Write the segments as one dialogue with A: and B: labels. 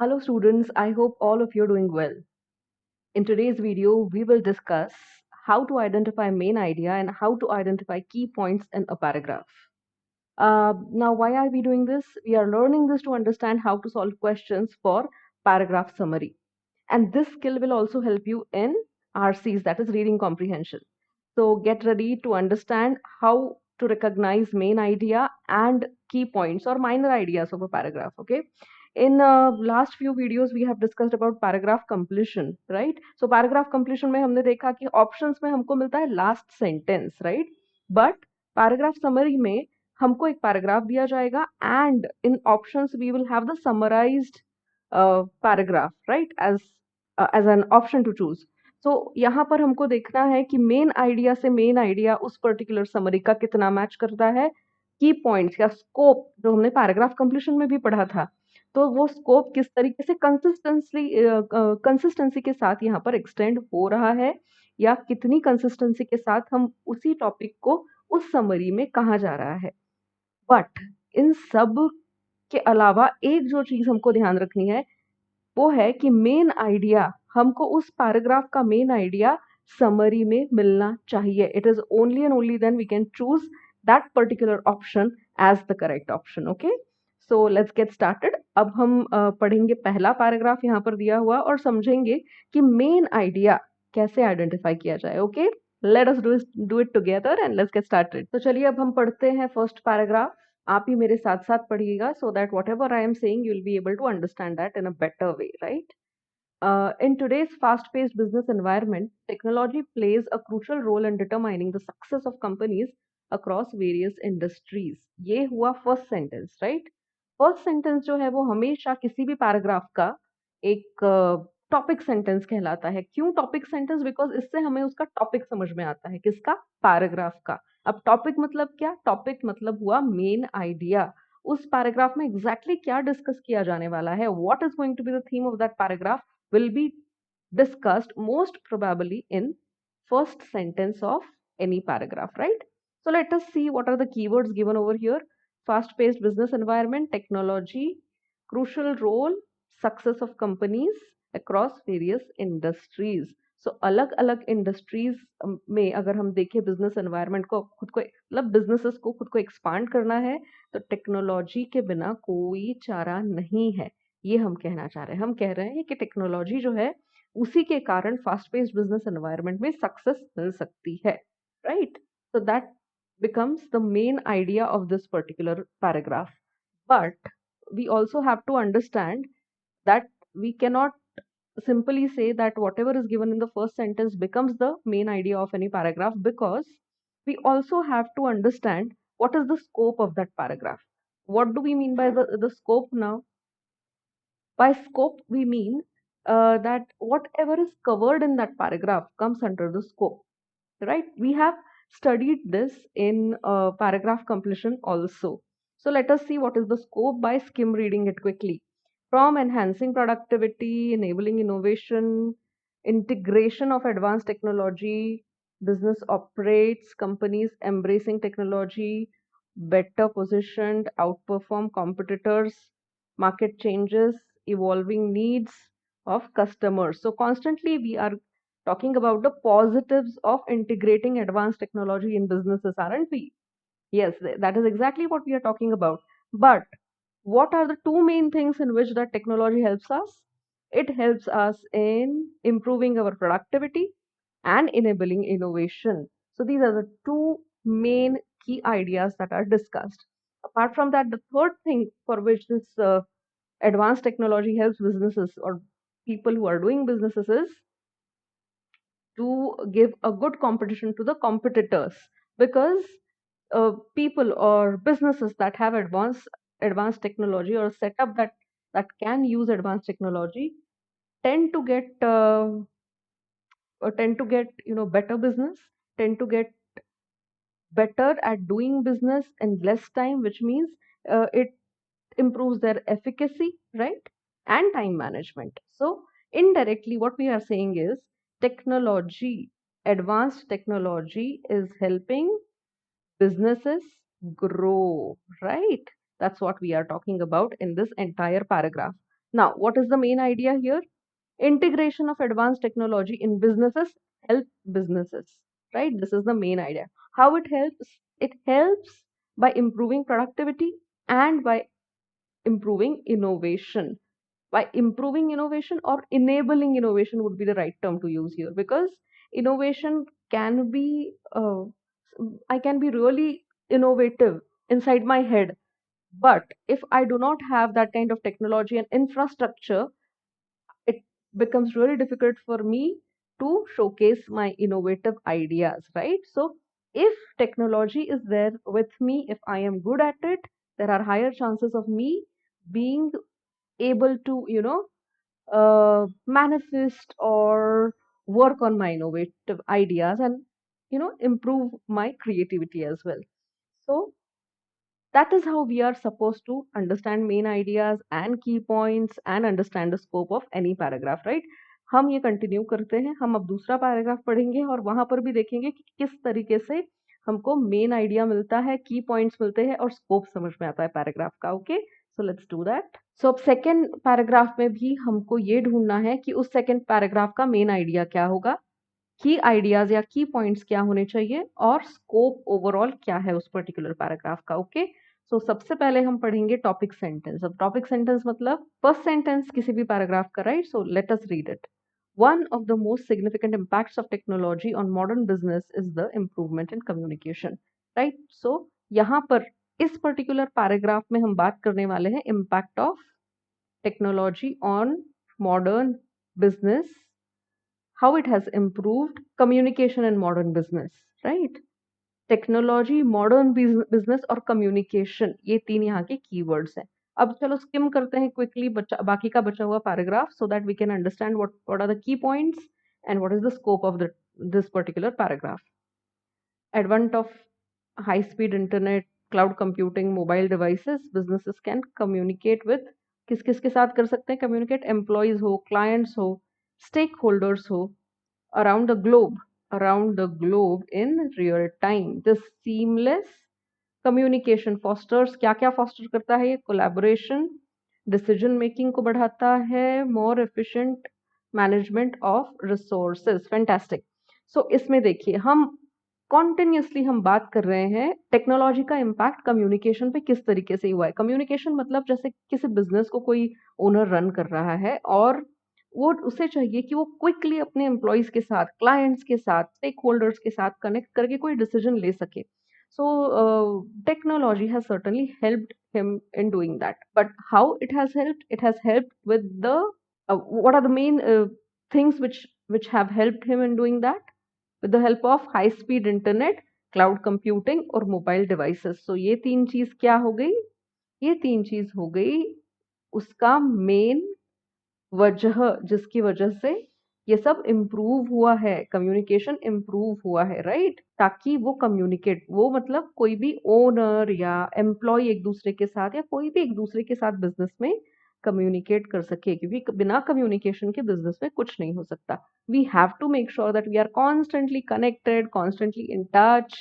A: Hello students, I hope all of you are doing well. In today's video, we will discuss how to identify main idea and how to identify key points in a paragraph. Now, why are we doing this? We are learning this to understand how to solve questions for paragraph summary. And this skill will also help you in RCs, that is reading comprehension. So get ready to understand how to recognize main idea and key points or minor ideas of a paragraph. Okay. In last few videos we have discussed about paragraph completion, right? So paragraph completion में हमने देखा कि options में हमको मिलता है last sentence, right? But paragraph summary में हमको एक paragraph दिया जाएगा and in options we will have the summarized paragraph, right? As an option to choose. So यहाँ पर हमको देखना है कि मेन आइडिया से मेन आइडिया उस पर्टिकुलर समरी का कितना मैच करता है, की पॉइंट्स या स्कोप जो हमने पैराग्राफ कंप्लीशन में भी पढ़ा था, तो वो स्कोप किस तरीके से कंसिस्टेंसी के साथ यहाँ पर एक्सटेंड हो रहा है या कितनी कंसिस्टेंसी के साथ हम उसी टॉपिक को उस समरी में कहा जा रहा है. बट इन सब के अलावा एक जो चीज हमको ध्यान रखनी है वो है कि मेन आइडिया हमको उस पैराग्राफ का मेन आइडिया समरी में मिलना चाहिए. It is only and only then we can choose that particular option as the correct option. Okay, so let's get started. अब हम पढ़ेंगे पहला पैराग्राफ यहाँ पर दिया हुआ और समझेंगे कि मेन आइडिया कैसे आइडेंटिफाई किया जाए. Okay, let us do it together and let's get started. तो चलिए अब हम पढ़ते हैं फर्स्ट पैराग्राफ. आप ही मेरे साथ साथ पढ़िएगा so that whatever I am saying you will be able to understand that in a better way, right? In today's fast-paced business environment, technology plays a crucial role in determining the success of companies across various industries. ये हुआ first sentence, right? First sentence जो है वो हमेशा किसी भी paragraph का एक टॉपिक सेंटेंस कहलाता है. क्यों टॉपिक सेंटेंस? बिकॉज इससे हमें उसका टॉपिक समझ में आता है. किसका? पैराग्राफ का. अब टॉपिक मतलब क्या? टॉपिक मतलब हुआ मेन आइडिया. उस पैराग्राफ में एग्जैक्टली क्या डिस्कस किया जाने वाला है, what is going to be the theme of that paragraph will be discussed most probably in first sentence of any paragraph, right? So let us see what are the keywords given over here. Fast-paced business environment, technology, crucial role, success of companies across various industries. So अलग अलग industries में अगर हम देखें business environment को खुद को मतलब बिजनेसेस को खुद को एक्सपांड करना है तो टेक्नोलॉजी के बिना कोई चारा नहीं है. ये हम कहना चाह रहे हैं. हम कह रहे हैं कि टेक्नोलॉजी जो है उसी के कारण फास्ट पेस्ड बिजनेस एनवायरनमेंट में सक्सेस मिल सकती है, right? So that becomes the main idea of this particular paragraph. But we also have to understand that we cannot simply say that whatever is given in the first sentence becomes the main idea of any paragraph, because we also have to understand what is the scope of that paragraph. What do we mean by the scope now? By scope, we mean that whatever is covered in that paragraph comes under the scope, right? We have studied this in paragraph completion also. So let us see what is the scope by skim reading it quickly. From enhancing productivity, enabling innovation, integration of advanced technology, business operates, companies embracing technology, better positioned, outperform competitors, market changes, evolving needs of customers. So constantly we are talking about the positives of integrating advanced technology in businesses, aren't we? Yes, that is exactly what we are talking about. But what are the two main things in which that technology helps us? It helps us in improving our productivity and enabling innovation. So these are the two main key ideas that are discussed. Apart from that, the third thing for which this advanced technology helps businesses or people who are doing businesses is to give a good competition to the competitors, because people or businesses that have advanced technology or setup that can use advanced technology tend to get better business, tend to get better at doing business in less time, which means it improves their efficacy, right? And time management. So indirectly what we are saying is technology, advanced technology is helping businesses grow, right? That's what we are talking about in this entire paragraph. Now, what is the main idea here? Integration of advanced technology in businesses help businesses, right? This is the main idea. How it helps? It helps by improving productivity and by improving innovation. By improving innovation or enabling innovation would be the right term to use here, because innovation can be, I can be really innovative inside my head, but if I do not have that kind of technology and infrastructure, it becomes really difficult for me to showcase my innovative ideas, right? So if technology is there with me, if I am good at it, there are higher chances of me being able to, manifest or work on my innovative ideas and, improve my creativity as well. So that is how we are supposed to understand main ideas and key points and understand the scope of any paragraph, right? हम ये continue करते हैं, हम अब दूसरा paragraph पढ़ेंगे और वहां पर भी देखेंगे कि किस तरीके से हमको मेन आइडिया मिलता है, की पॉइंट्स मिलते हैं और स्कोप समझ में आता है पैराग्राफ का. Okay, so let's do that. So अब सेकेंड पैराग्राफ में भी हमको ये ढूंढना है कि उस सेकेंड पैराग्राफ का मेन आइडिया क्या होगा, की आइडियाज या की पॉइंट्स क्या होने चाहिए और स्कोप ओवरऑल क्या है उस पर्टिकुलर पैराग्राफ का. ओके, सो सबसे पहले हम पढ़ेंगे टॉपिक सेंटेंस. अब टॉपिक सेंटेंस मतलब फर्स्ट सेंटेंस किसी भी पैराग्राफ का, right? So let us read it. One of the most significant impacts of technology on modern business is the improvement in communication, right? So यहाँ पर इस particular paragraph में हम बात करने वाले हैं impact of technology on modern business, how it has improved communication in modern business, right? Technology, modern business और कम्युनिकेशन, ये तीन यहाँ के कीवर्ड्स हैं. अब चलो स्किम करते हैं क्विकली बाकी का बचा हुआ paragraph, so that we can understand what are the key points and what is the scope of this particular paragraph. Advent of high speed internet, cloud computing, mobile devices, businesses can communicate with, किस किस के साथ कर सकते हैं communicate? Employees हो, clients हो, stakeholders हो, around the globe in real time. This seamless communication fosters, क्या क्या foster करता है ये? collaboration, decision making को बढ़ाता है, more efficient management of resources. Fantastic. So इसमें देखिए हम कॉन्टिन्यूसली हम बात कर रहे हैं टेक्नोलॉजी का इम्पैक्ट कम्युनिकेशन पे किस तरीके से हुआ है. कम्युनिकेशन मतलब जैसे किसी बिजनेस को कोई ओनर रन कर रहा है और वो उसे चाहिए कि वो क्विकली अपने एम्प्लॉयज के साथ, क्लाइंट्स के साथ, स्टेक होल्डर्स के साथ कनेक्ट करके कोई डिसीजन ले सके. So technology has certainly helped him in doing that. But how it has helped? It has helped with the what are the main things which have helped him in doing that? With the help of high speed internet, cloud computing और mobile devices. So ये तीन चीज क्या हो गई? ये तीन चीज हो गई उसका मेन वजह, जिसकी वजह से ये सब इम्प्रूव हुआ है, कम्युनिकेशन इम्प्रूव हुआ है, राइट? ताकि वो कम्युनिकेट, वो मतलब कोई भी ओनर या एम्प्लॉय एक दूसरे के साथ या कोई भी एक दूसरे के साथ बिजनेस में कम्युनिकेट कर सके, क्योंकि बिना कम्युनिकेशन के बिजनेस में कुछ नहीं हो सकता. We have to make sure that we are constantly connected, constantly in touch,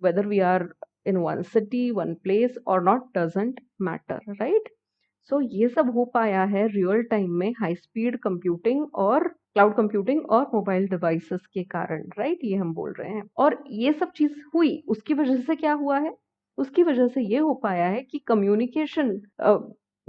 A: whether we are in one city, one place or not doesn't matter, right? सो ये सब हो पाया है रियल टाइम में हाई स्पीड कंप्यूटिंग और cloud computing और mobile devices के कारण, राइट? ये हम बोल रहे हैं. और ये सब चीज हुई उसकी वजह से क्या हुआ है? उसकी वजह से ये हो पाया है कि कम्युनिकेशन,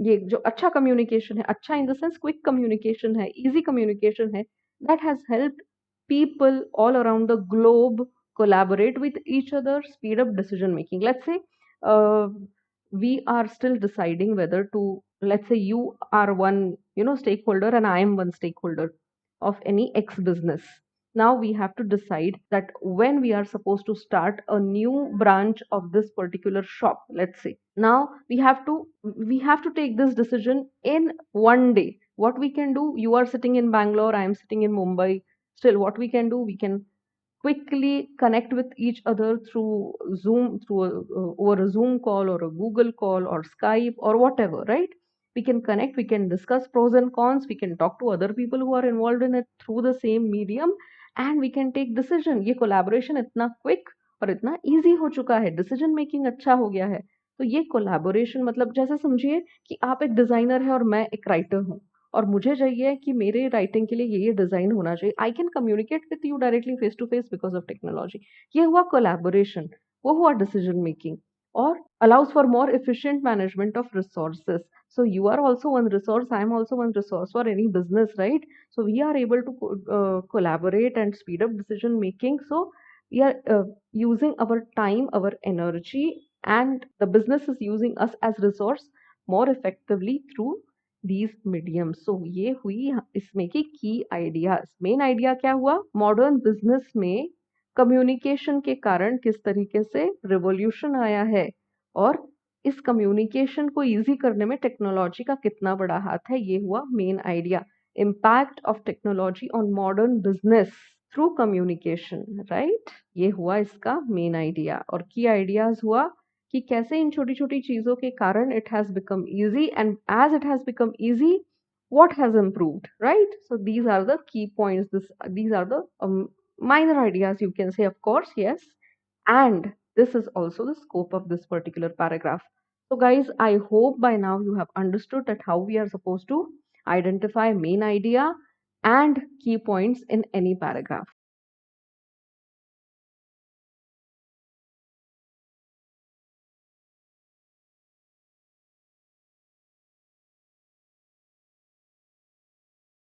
A: ये जो अच्छा कम्युनिकेशन है, अच्छा in the sense quick communication है, इजी कम्युनिकेशन है, that has helped people all around the globe collaborate with each other, speed up decision making. Let's say we are still deciding whether to, let's say you are one, stakeholder and I am one stakeholder of any X business. Now we have to decide that when we are supposed to start a new branch of this particular shop, let's say. Now we have to take this decision in one day. What we can do, you are sitting in Bangalore, I am sitting in Mumbai. Still, what we can do, we can quickly connect with each other through Zoom, over a Zoom call or a Google call or Skype or whatever, right? We can connect, we can discuss pros and cons, we can talk to other people who are involved in it through the same medium, and we can take decision. ये collaboration इतना quick और इतना easy हो चुका है, decision making अच्छा हो गया है. तो ये कोलैबोरेशन मतलब जैसे समझिए कि आप एक डिजाइनर है और मैं एक राइटर हूँ, और मुझे चाहिए कि मेरे राइटिंग के लिए ये डिजाइन होना चाहिए। I can communicate with you directly face to face because of technology. ये हुआ कोलैबोरेशन, वो हुआ डिसीजन मेकिंग, और allows for more efficient management of resources. So you are also one resource, I am also one resource for any business, right? So we are able to collaborate and speed up decision making. So we are using our time, our energy, and the business is using us as resource more effectively through these mediums. So ये हुई इसमें की key ideas। Main idea क्या हुआ, modern business में communication के कारण किस तरीके से रिवॉल्यूशन आया है, और इस कम्युनिकेशन को इजी करने में टेक्नोलॉजी का कितना बड़ा हाथ है। ये हुआ main idea, impact of technology on modern business through communication, right. ये हुआ इसका मेन आइडिया। और की आइडियाज हुआ कि कैसे इन छोटी छोटी चीजों के कारण it has become easy, and as it has become easy what has improved, right? So these are the key points. These are the minor ideas, you can say, of course, yes. And this is also the scope of this particular paragraph. So guys, I hope by now you have understood that how we are supposed to identify main idea and key points in any paragraph.